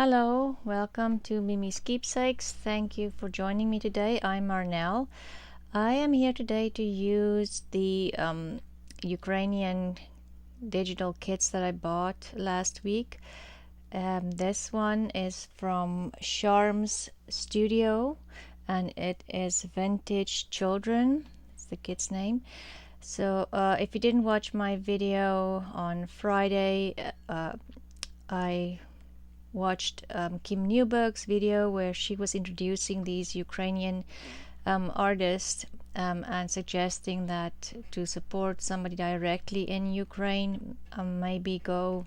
Hello, welcome to Miemie's Keepsakes. Thank you for joining me today. I'm Marnell. I am here today to use the Ukrainian digital kits that I bought last week. This one is from Sharm Studio and it is Vintage Children. It's the kit's name. So if you didn't watch my video on Friday, I watched Kim Newberg's video where she was introducing these Ukrainian artists and suggesting that to support somebody directly in Ukraine, maybe go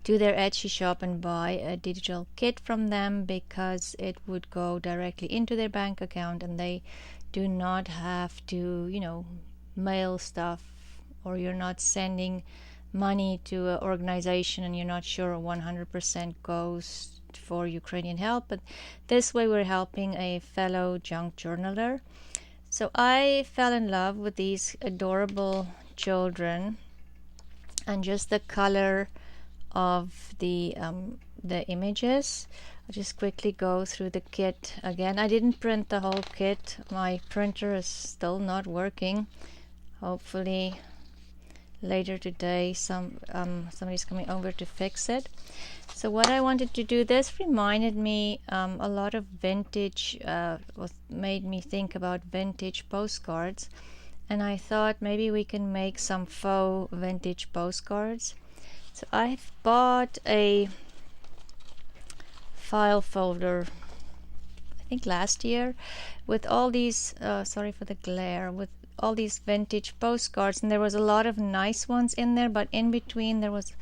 to their Etsy shop and buy a digital kit from them, because it would go directly into their bank account and they do not have to, mail stuff, or you're not sending money to an organization and you're not sure 100% goes for Ukrainian help. But this way we're helping a fellow junk journaler. So I fell in love with these adorable children and just the color of the images. I'll just quickly go through the kit again. I didn't print the whole kit. My printer is still not working. Hopefully later today somebody's coming over to fix it. So what I wanted to do, this reminded me a lot of vintage, made me think about vintage postcards, and I thought maybe we can make some faux vintage postcards. So I've bought a file folder, I think last year, with all these sorry for the glare, with all these vintage postcards, and there was a lot of nice ones in there, but in between there was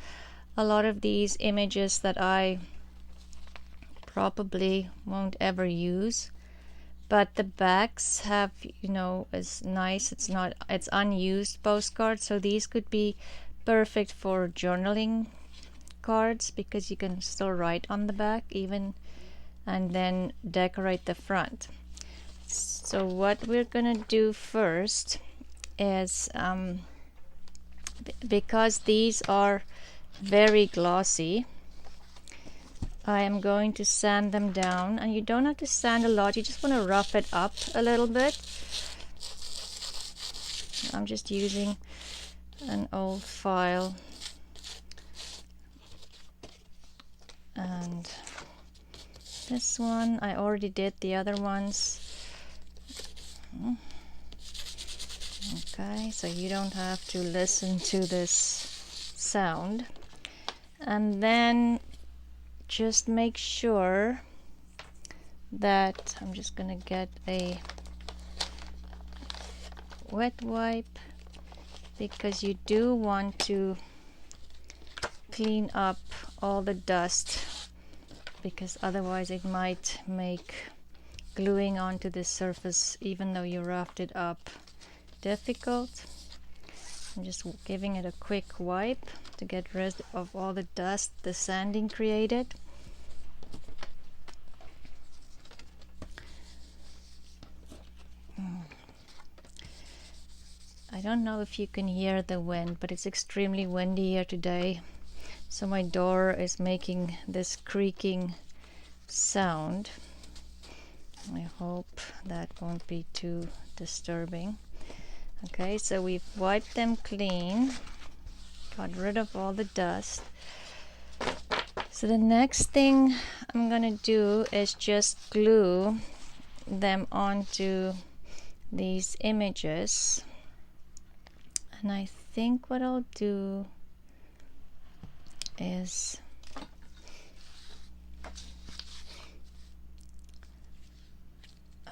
a lot of these images that I probably won't ever use. But the backs have, is nice. It's unused postcards, so these could be perfect for journaling cards, because you can still write on the back even, and then decorate the front. So what we're gonna do first is, because these are very glossy, I am going to sand them down, and you don't have to sand a lot, you just want to rough it up a little bit. I'm just using an old file, and this one I already did the other ones. Okay, so you don't have to listen to this sound. And then just make sure that, I'm just gonna get a wet wipe, because you do want to clean up all the dust, because otherwise it might make gluing onto the surface, even though you roughed it up, difficult. I'm just giving it a quick wipe to get rid of all the dust the sanding created. I don't know if you can hear the wind, but it's extremely windy here today, so my door is making this creaking sound. I hope that won't be too disturbing. Okay, so we've wiped them clean, got rid of all the dust. So the next thing I'm gonna do is just glue them onto these images. And I think what I'll do is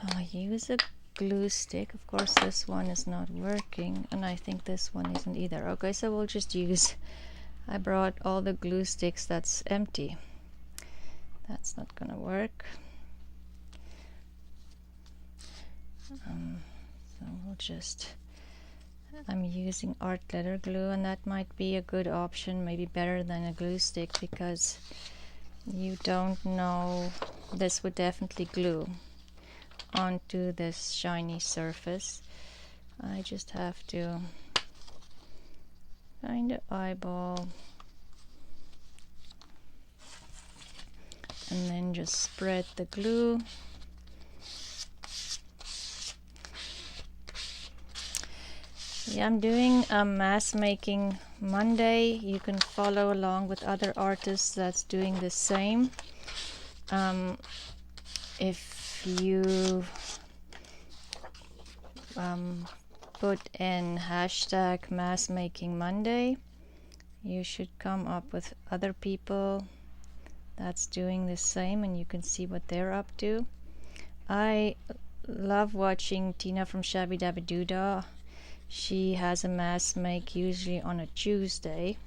I'll use a glue stick. Of course this one is not working, and I think this one isn't either. Okay, so we'll just use, I brought all the glue sticks that's empty. That's not gonna work. So we'll just, I'm using art glitter glue, and that might be a good option, maybe better than a glue stick, because you don't know, this would definitely glue onto this shiny surface. I just have to kind of eyeball and then just spread the glue. Yeah, I'm doing a Mass Making Monday. You can follow along with other artists that's doing the same. If you put in hashtag MassMakingMonday, you should come up with other people that's doing the same, and you can see what they're up to. I love watching Tina from Shabby Dabby Doodah. She has a mass make usually on a Tuesday,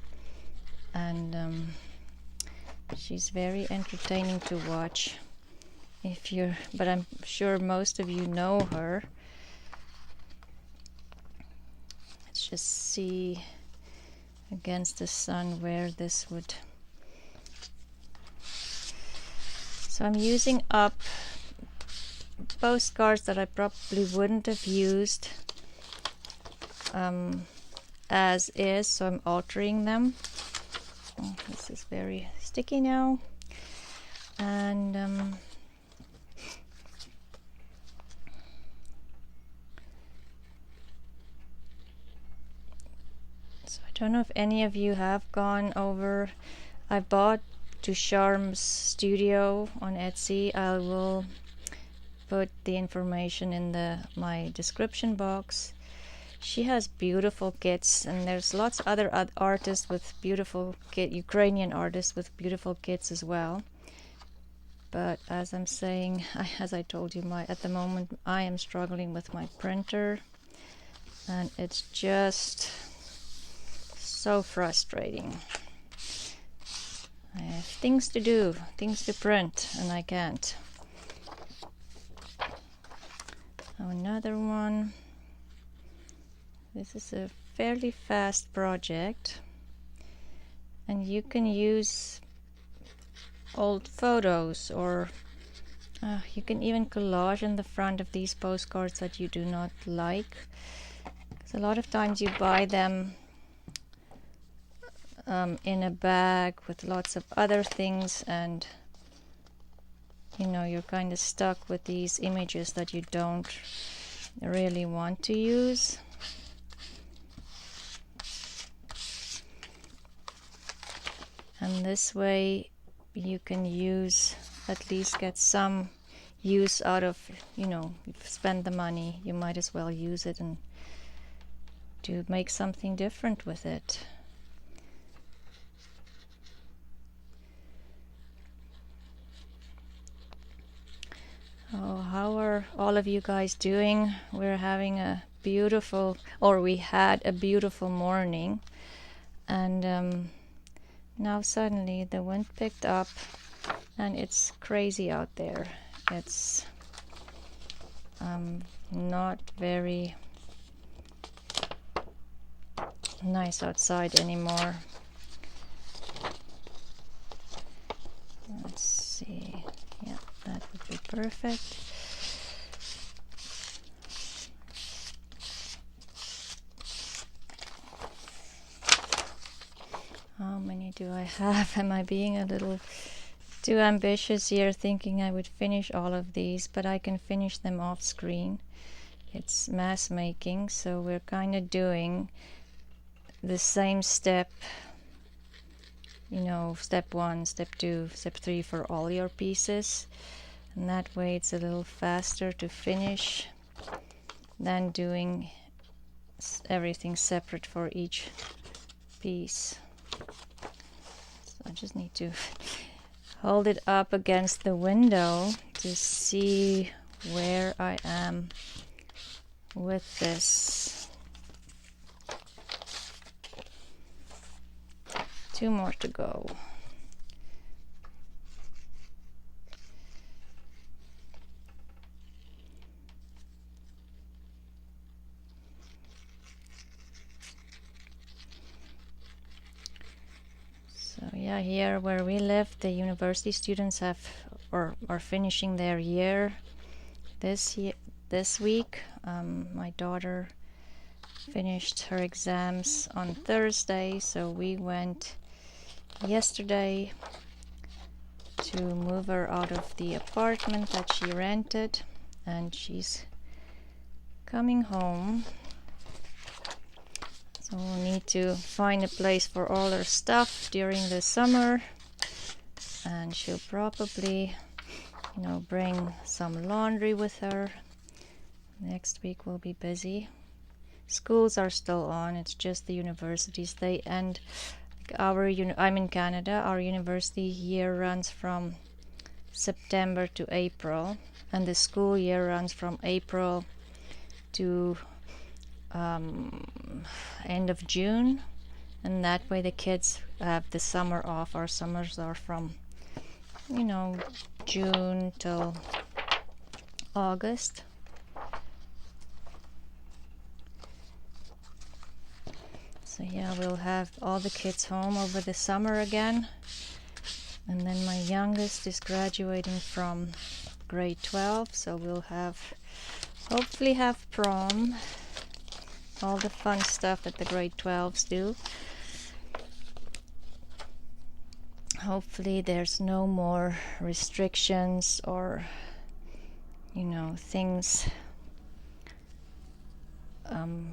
and she's very entertaining to watch. But I'm sure most of you know her. Let's just see against the sun where this would. So I'm using up postcards that I probably wouldn't have used as is, so I'm altering them. Oh, this is very sticky now, and so I don't know if any of you have gone over. I bought to Sharm Studio on Etsy. I will put the information in my description box. She has beautiful kits, and there's lots of other artists with beautiful Ukrainian artists with beautiful kits as well. But as I'm saying, as I told you, at the moment I am struggling with my printer, and it's just so frustrating. I have things to do, things to print, and I can't. Oh, another one. This is a fairly fast project, and you can use old photos, or you can even collage in the front of these postcards that you do not like, because a lot of times you buy them in a bag with lots of other things, and you're kind of stuck with these images that you don't really want to use. And this way you can at least get some use out of, you've spent the money, you might as well use it and make something different with it. Oh, how are all of you guys doing? We're having we had a beautiful morning, and now suddenly the wind picked up and it's crazy out there. It's not very nice outside anymore. Let's see. Yeah, that would be perfect. How many do I have? Am I being a little too ambitious here, thinking I would finish all of these, but I can finish them off screen. It's mass making, so we're kind of doing the same step, step 1, step 2, step 3 for all your pieces, and that way it's a little faster to finish than doing everything separate for each piece. So I just need to hold it up against the window to see where I am with this. 2 more to go. So yeah, here where we live, the university students are finishing their year this week. My daughter finished her exams on Thursday, so we went yesterday to move her out of the apartment that she rented, and she's coming home. So we'll need to find a place for all her stuff during the summer, and she'll probably, bring some laundry with her. Next week will be busy. Schools are still on, it's just the universities. They end, I'm in Canada, our university year runs from September to April, and the school year runs from April to end of June, and that way the kids have the summer off. Our summers are from June till August. So yeah, we'll have all the kids home over the summer again. And then my youngest is graduating from grade 12, so we'll hopefully have prom, all the fun stuff that the grade 12s do. Hopefully there's no more restrictions or things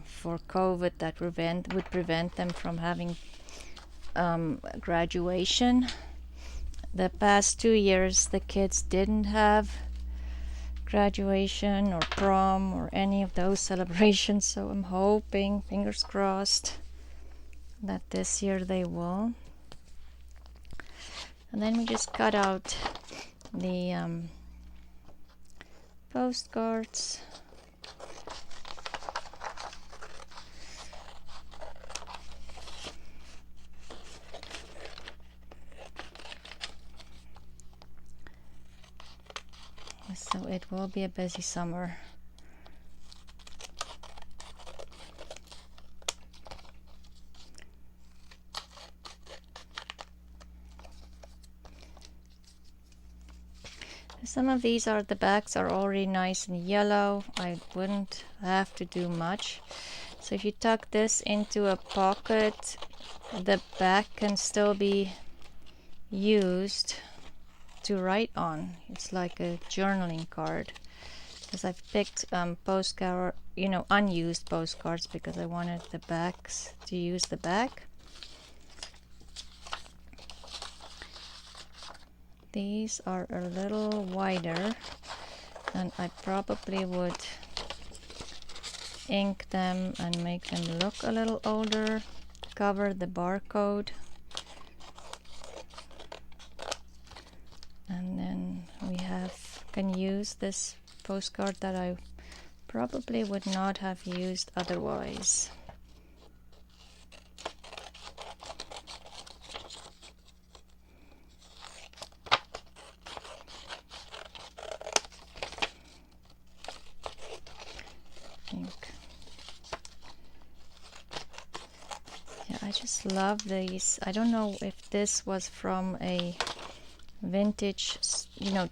for COVID that would prevent them from having graduation. The past 2 years the kids didn't have graduation or prom or any of those celebrations, so I'm hoping, fingers crossed, that this year they will. And then we just cut out the postcards. So it will be a busy summer. Some of these the backs are already nice and yellow. I wouldn't have to do much. So if you tuck this into a pocket, the back can still be used to write on. It's like a journaling card, because I've picked postcard, unused postcards, because I wanted the backs to use the back. These are a little wider, and I probably would ink them and make them look a little older, cover the barcode, and then we can use this postcard that I probably would not have used otherwise. I just love these. I don't know if this was from a vintage,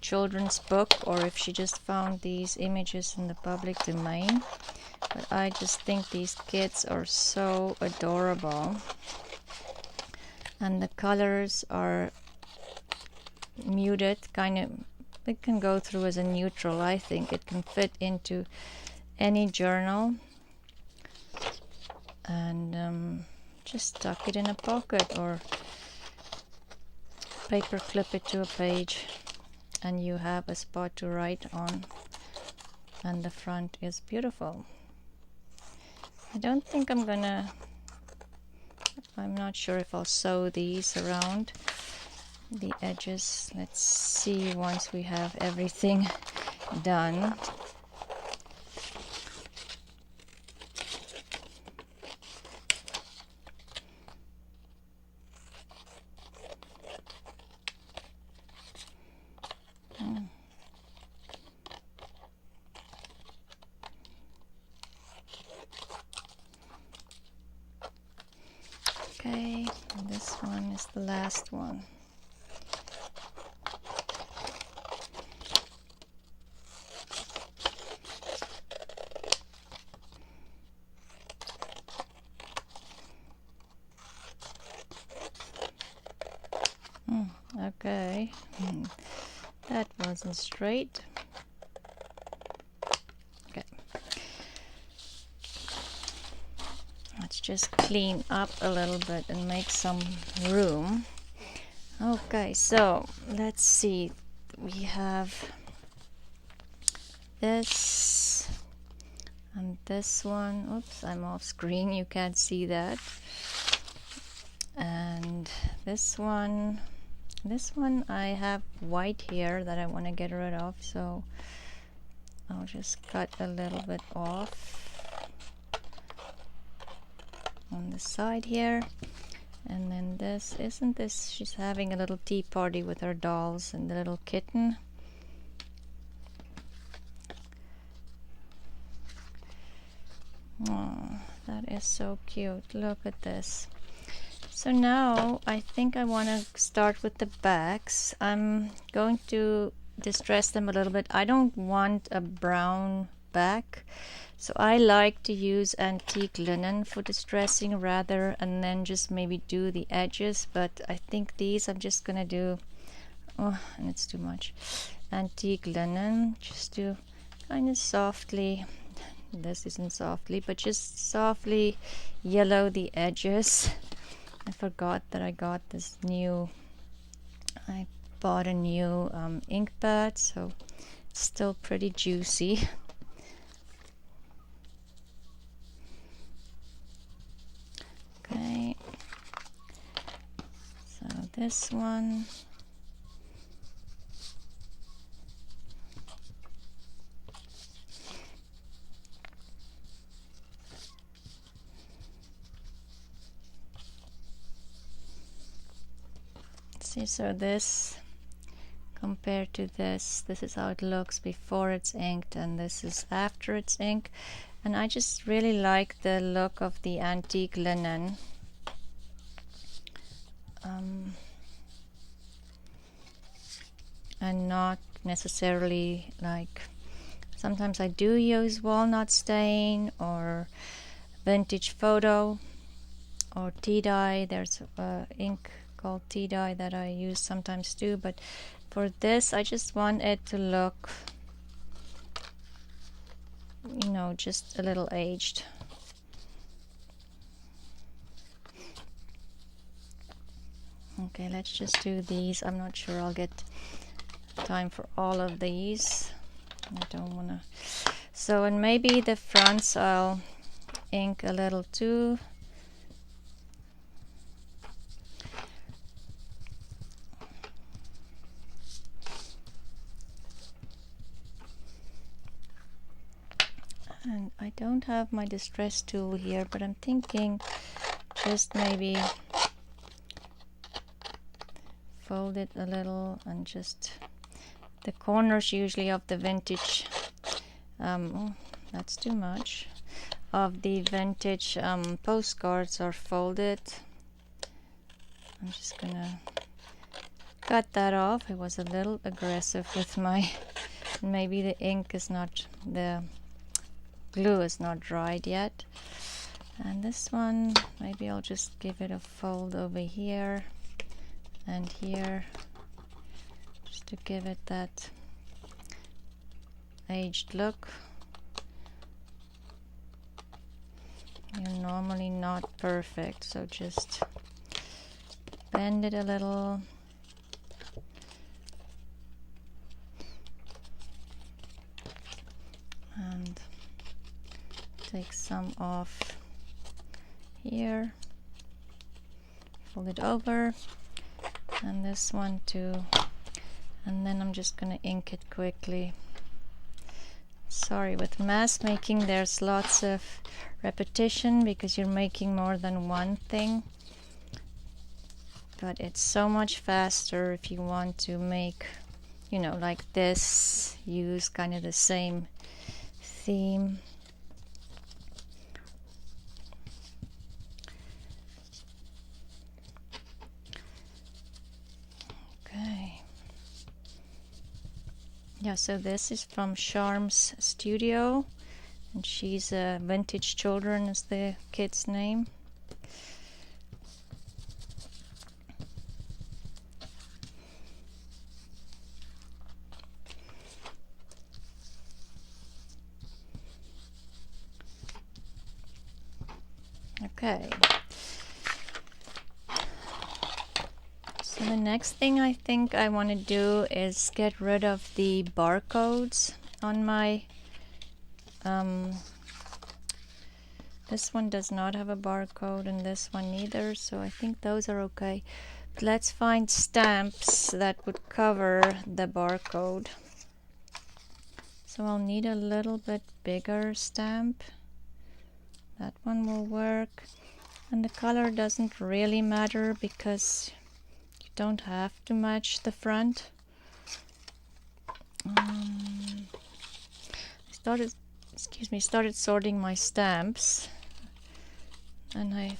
children's book, or if she just found these images in the public domain. But I just think these kids are so adorable. And the colors are muted, it can go through as a neutral. I think it can fit into any journal. And just tuck it in a pocket or paper clip it to a page, and you have a spot to write on, and the front is beautiful. I don't think I'm not sure if I'll sew these around the edges. Let's see once we have everything done. Okay, and this one is the last one. Okay, that wasn't straight. Okay, let's just clean up a little bit and make some room. Okay, so let's see, we have this and this one. Oops, I'm off screen, you can't see that. And this one I have white here that I want to get rid of, so I'll just cut a little bit off on the side here. And then this, isn't this, she's having a little tea party with her dolls and the little kitten. Oh, that is so cute. Look at this. So now I think I want to start with the backs. I'm going to distress them a little bit. I don't want a brown back, so I like to use antique linen for distressing rather, and then just maybe do the edges. But I think these I'm just gonna do, oh, and it's too much, antique linen, just to kind of softly, this isn't softly, but just softly yellow the edges. I forgot that I got this new, I bought a new ink pad, so it's still pretty juicy. Okay, so this one, see, so this compared to this is how it looks before it's inked, and this is after it's inked. And I just really like the look of the antique linen. And not necessarily like, sometimes I do use walnut stain or vintage photo or tea dye. There's ink called tea dye that I use sometimes too, but for this I just want it to look, you know, just a little aged. Okay, let's just do these. I'm not sure I'll get time for all of these. I don't want to. So, and maybe the fronts I'll ink a little too. And I don't have my distress tool here, but I'm thinking just maybe fold it a little and just the corners usually of the vintage, oh, that's too much, of the vintage postcards are folded. I'm just gonna cut that off. It was a little aggressive with my, maybe the ink is not, the glue is not dried yet. And this one, maybe I'll just give it a fold over here and here, just to give it that aged look. You're normally not perfect, so just bend it a little. And take some off here, fold it over, and this one too, and then I'm just gonna ink it quickly. Sorry, with mass making there's lots of repetition because you're making more than one thing, but it's so much faster if you want to make, you know, like this, use kind of the same theme. Okay. Yeah, so this is from Sharm Studio, and she's Vintage Children is the kid's name. Okay. So the next thing I think I want to do is get rid of the barcodes on my this one does not have a barcode and this one neither, so I think those are okay. But let's find stamps that would cover the barcode. So I'll need a little bit bigger stamp. That one will work. And the color doesn't really matter because you don't have to match the front. Started sorting my stamps, and I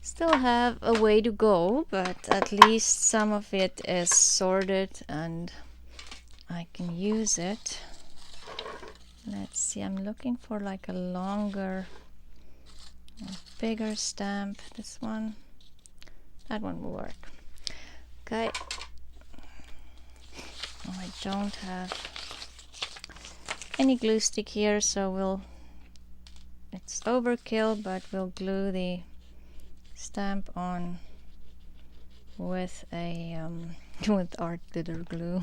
still have a way to go, but at least some of it is sorted and I can use it. Let's see, I'm looking for like a longer, bigger stamp. This one, that one will work. Okay. Oh, I don't have any glue stick here, so it's overkill, but we'll glue the stamp on with a with art glitter glue.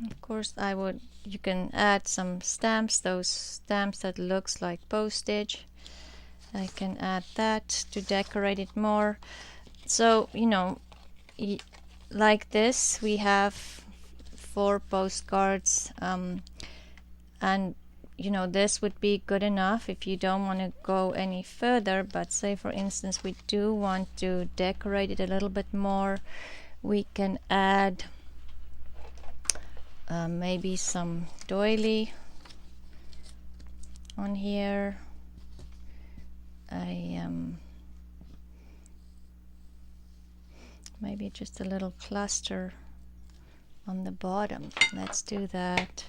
Of course, you can add some stamps, those stamps that looks like postage. I can add that to decorate it more. So, you know, like this, we have 4 postcards, and you know, this would be good enough if you don't want to go any further. But say for instance we do want to decorate it a little bit more, we can add maybe some doily on here. Maybe just a little cluster on the bottom. Let's do that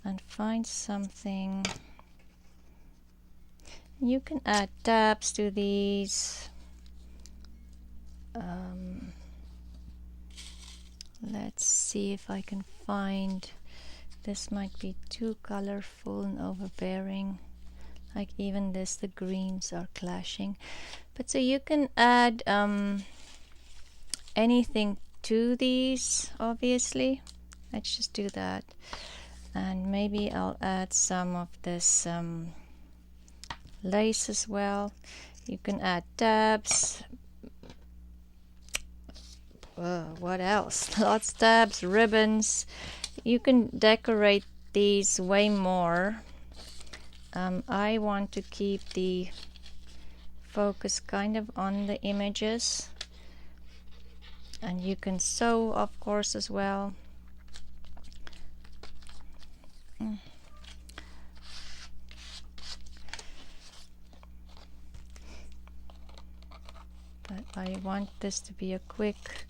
and find something. You can add tabs to these. Let's see if I can find, this might be too colorful and overbearing, like even this, the greens are clashing. But so you can add anything to these, obviously. Let's just do that. And maybe I'll add some of this lace as well. You can add tabs. What else? Lots of tabs, ribbons. You can decorate these way more. I want to keep the focus kind of on the images, and you can sew, of course, as well. But I want this to be a quick,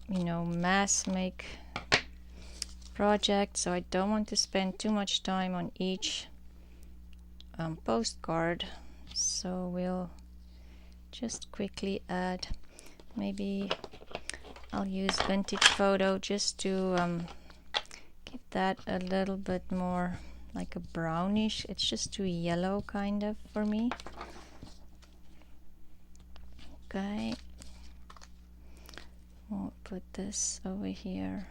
you know, mass make project, so I don't want to spend too much time on each postcard. So we'll just quickly add, maybe I'll use vintage photo just to give that a little bit more like a brownish. It's just too yellow kind of for me. Okay, we'll put this over here.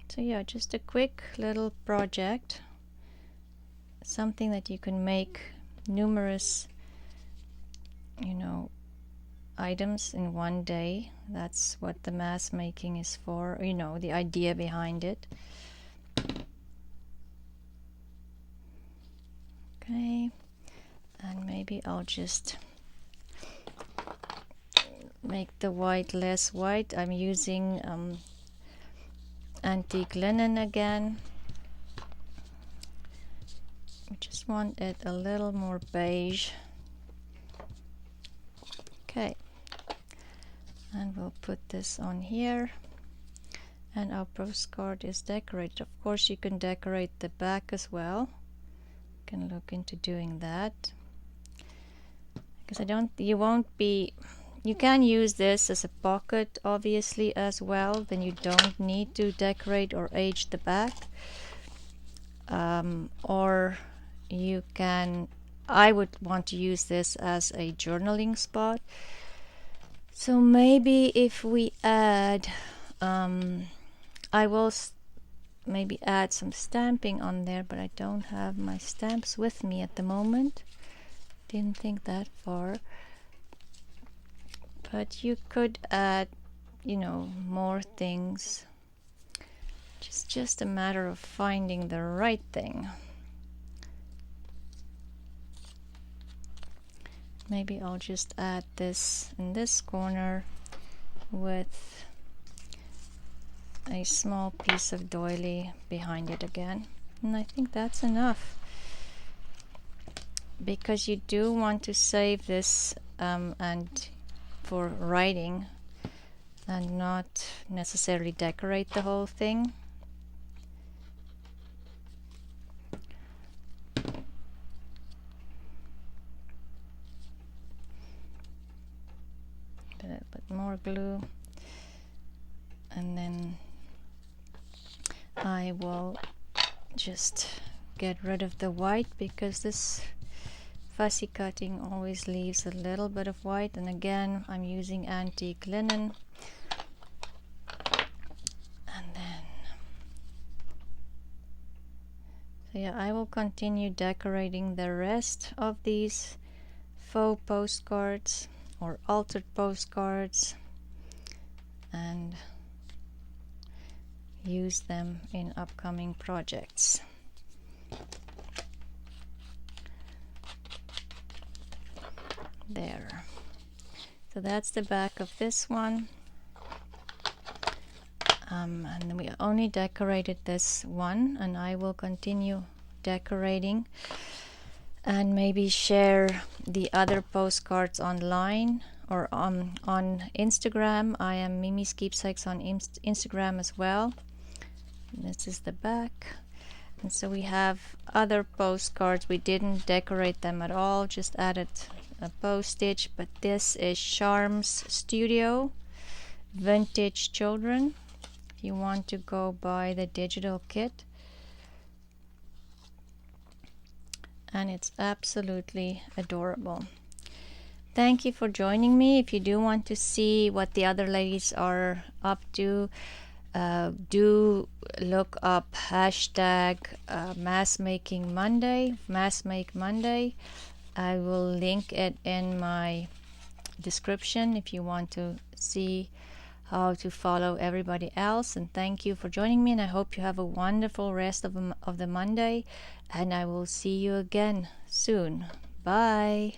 So yeah, just a quick little project, something that you can make numerous, you know, items in one day. That's what the mass making is for, you know, the idea behind it. Okay, and maybe I'll just make the white less white. I'm using antique linen again. I just want it a little more beige. Okay, and we'll put this on here, and our postcard is decorated. Of course you can decorate the back as well. can look into doing that, because you can use this as a pocket obviously as well, then you don't need to decorate or age the back. Or you can, I would want to use this as a journaling spot. So maybe if we add, I will maybe add some stamping on there, but I don't have my stamps with me at the moment. Didn't think that far. But you could add, you know, more things. It's just a matter of finding the right thing. Maybe I'll just add this in this corner with a small piece of doily behind it again. And I think that's enough, because you do want to save this and for writing and not necessarily decorate the whole thing. A little bit more glue, and then I will just get rid of the white, because this fussy cutting always leaves a little bit of white. And again, I'm using antique linen. And then, so yeah, I will continue decorating the rest of these faux postcards or altered postcards and use them in upcoming projects. There. So that's the back of this one. And we only decorated this one, and I will continue decorating and maybe share the other postcards online or on Instagram. I am Miemie's Keepsakes on Instagram as well. This is the back. And so we have other postcards. We didn't decorate them at all, just added a postage. But this is Sharm Studio Vintage Children, if you want to go buy the digital kit. And it's absolutely adorable. Thank you for joining me. If you do want to see what the other ladies are up to, do look up hashtag MassMakeMonday, massmakemonday. I will link it in my description if you want to see how to follow everybody else. And thank you for joining me, and I hope you have a wonderful rest of the Monday, and I will see you again soon. Bye.